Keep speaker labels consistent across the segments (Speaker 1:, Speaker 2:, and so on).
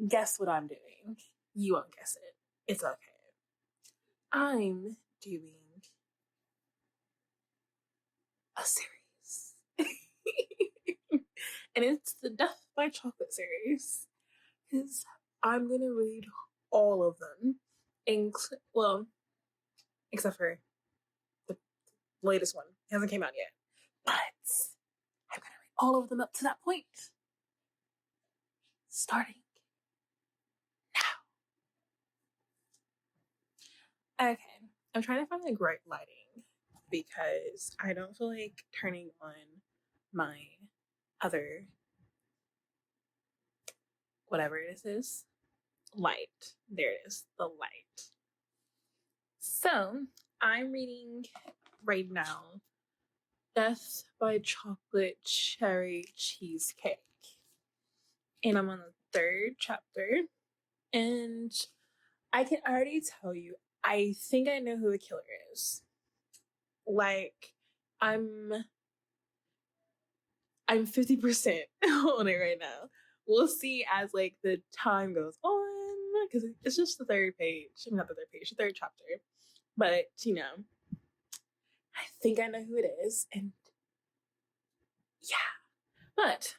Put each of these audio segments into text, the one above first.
Speaker 1: Guess what I'm doing? You won't guess it. It's okay. I'm doing a series. And it's the Death by Chocolate series. Because I'm going to read all of them. Except for the latest one. It hasn't came out yet. But I'm going to read all of them up to that point. Starting now. Okay. I'm trying to find the great lighting because I don't feel like turning on my other whatever it is light. There it is, the light. So I'm reading right now Death by Chocolate Cherry Cheesecake. And I'm on the third chapter. And I can already tell you, I think I know who the killer is. Like, I'm 50% on it right now. We'll see as like the time goes on, because it's just the third page. Not the third page, the third chapter. But I think I know who it is, and yeah. But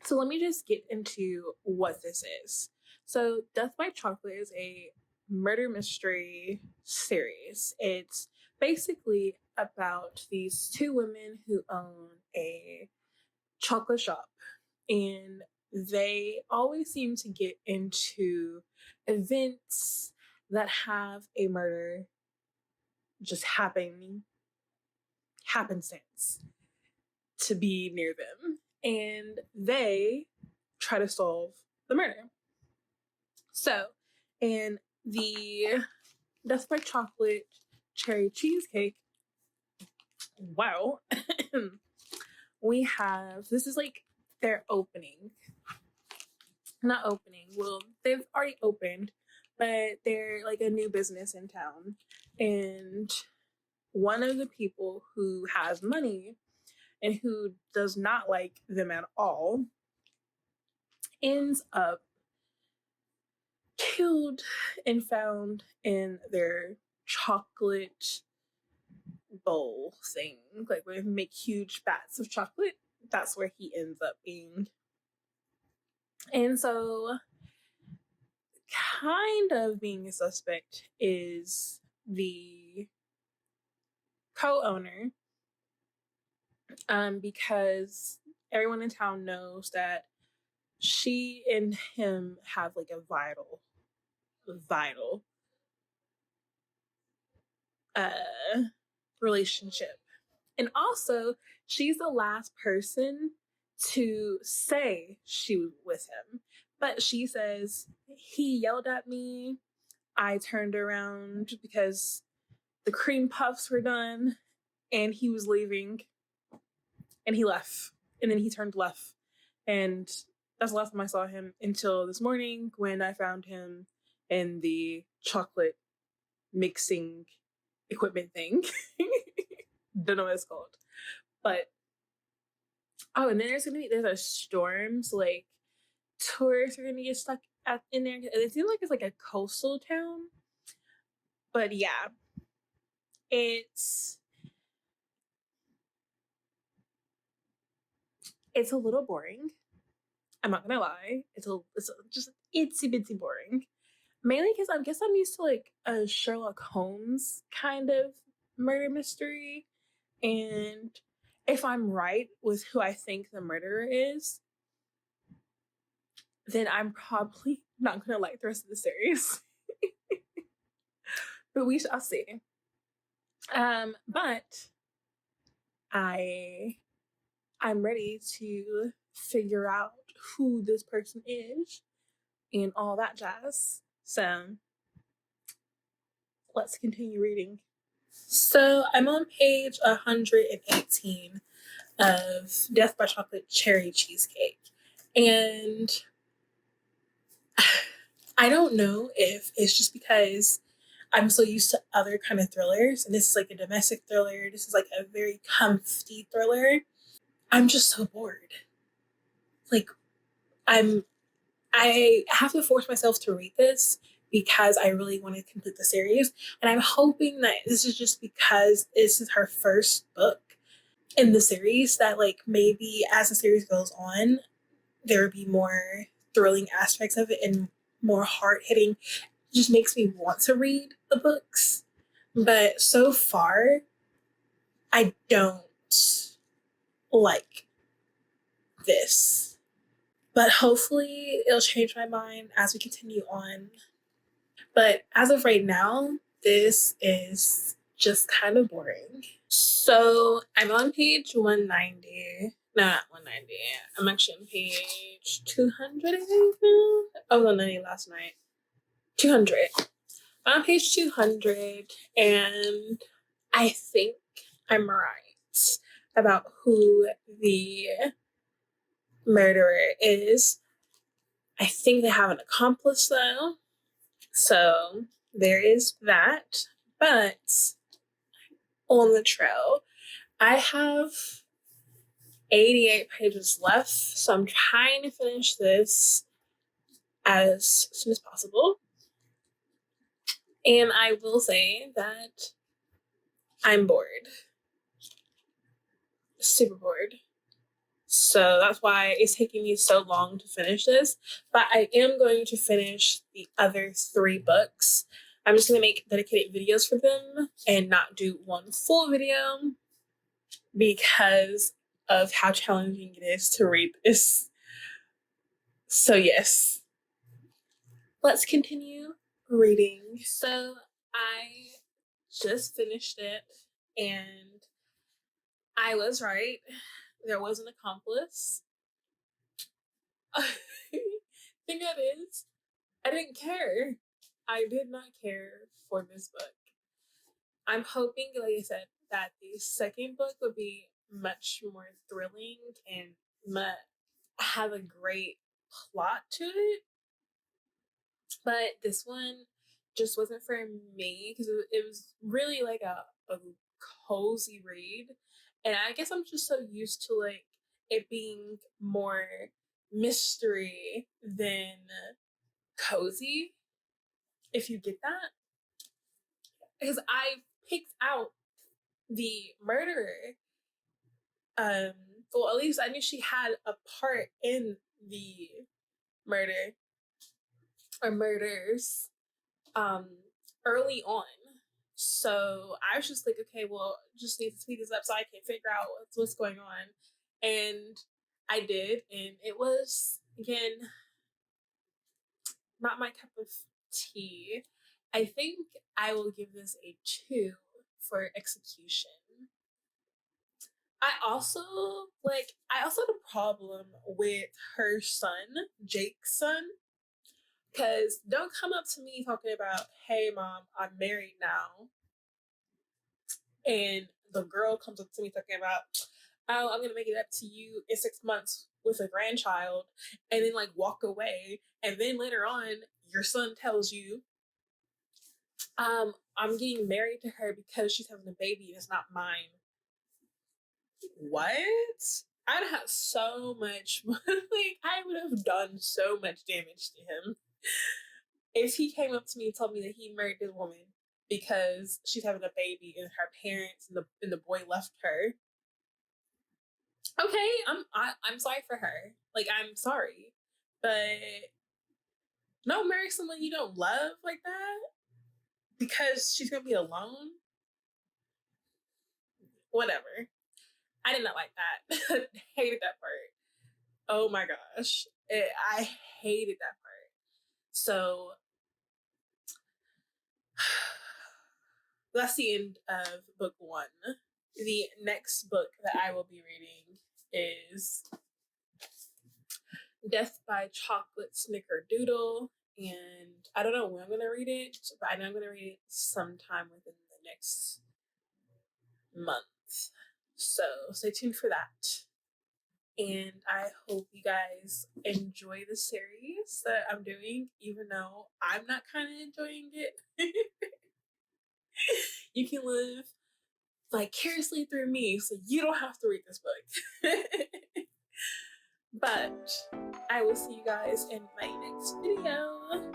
Speaker 1: so let me just get into what this is. So Death by Chocolate is a murder mystery series. It's basically about these two women who own a chocolate shop, and they always seem to get into events that have a murder just happenstance to be near them, and they try to solve the murder. So, in the Death by Chocolate Cherry Cheesecake, wow, we have, this is like their opening. Not opening, well, they've already opened, but they're like a new business in town. And one of the people who has money and who does not like them at all ends up killed and found in their chocolate bowl thing. Like where they make huge vats of chocolate, that's where he ends up being. And so, kind of being a suspect is the co-owner, because everyone in town knows that she and him have like a vital relationship. And also, she's the last person to say she was with him. But she says, he yelled at me. I turned around because the cream puffs were done and he was leaving. And he left. And then he turned left. And that's the last time I saw him until this morning when I found him in the chocolate mixing equipment thing. Don't know what it's called. But and then there's a storm, so like tourists are gonna get stuck in there. It seems like it's like a coastal town. But yeah. It's a little boring. I'm not gonna lie. It's just itsy bitsy boring. Mainly because I guess I'm used to like a Sherlock Holmes kind of murder mystery. And if I'm right with who I think the murderer is, then I'm probably not going to like the rest of the series. But we shall see. But I'm ready to figure out who this person is and all that jazz. So let's continue reading. So I'm on page 118 of Death by Chocolate Cherry Cheesecake. And I don't know if it's just because I'm so used to other kind of thrillers, and this is like a domestic thriller. This is like a very comfy thriller. I'm just so bored. Like, I'm I have to force myself to read this because I really want to complete the series. And I'm hoping that this is just because this is her first book in the series, that like maybe as the series goes on, there would be more thrilling aspects of it and more hard hitting. It just makes me want to read the books. But so far, I don't like this. But hopefully it'll change my mind as we continue on. But as of right now, this is just kind of boring. So I'm on page 190. No, not 190. I'm actually on page 200, I think now. I was on 90 last night. 200. I'm on page 200, and I think I'm right about who the murderer is. I think they have an accomplice, though. So there is that. But on the trail, I have 88 pages left. So I'm trying to finish this as soon as possible. And I will say that I'm bored. Super bored. So that's why it's taking me so long to finish this. But I am going to finish the other 3 books. I'm just going to make dedicated videos for them and not do one full video because of how challenging it is to read this. So yes, let's continue reading. So I just finished it and I was right. There was an accomplice. Thing that is, I didn't care. I did not care for this book. I'm hoping, like I said, that the second book would be much more thrilling and have a great plot to it. But this one just wasn't for me because it was really like a cozy read. And I guess I'm just so used to like it being more mystery than cozy, if you get that. Because I picked out the murderer. Well, at least I knew she had a part in the murder or murders early on. So I was just like, okay, well, just need to speed this up so I can figure out what's going on. And I did, and it was, again, not my cup of tea. I think I will give this a 2 for execution. I also had a problem with her son, Jake's son, because don't come up to me talking about, hey mom, I'm married now. And the girl comes up to me talking about, oh, I'm gonna make it up to you in 6 months with a grandchild, and then like walk away. And then later on, your son tells you, I'm getting married to her because she's having a baby and it's not mine. What? I'd have so much like I would have done so much damage to him if he came up to me and told me that he married this woman because she's having a baby and her parents and the boy left her. Okay, I'm sorry for her. Like I'm sorry, but don't marry someone you don't love like that because she's gonna be alone. Whatever. I did not like that. Hated that part. Oh my gosh, I hated that part. So that's the end of book 1. The next book that I will be reading is Death by Chocolate Snickerdoodle. And I don't know when I'm going to read it, but I know I'm going to read it sometime within the next month. So stay tuned for that. And I hope you guys enjoy the series that I'm doing, even though I'm not kind of enjoying it. You can live vicariously through me, so you don't have to read this book. But I will see you guys in my next video.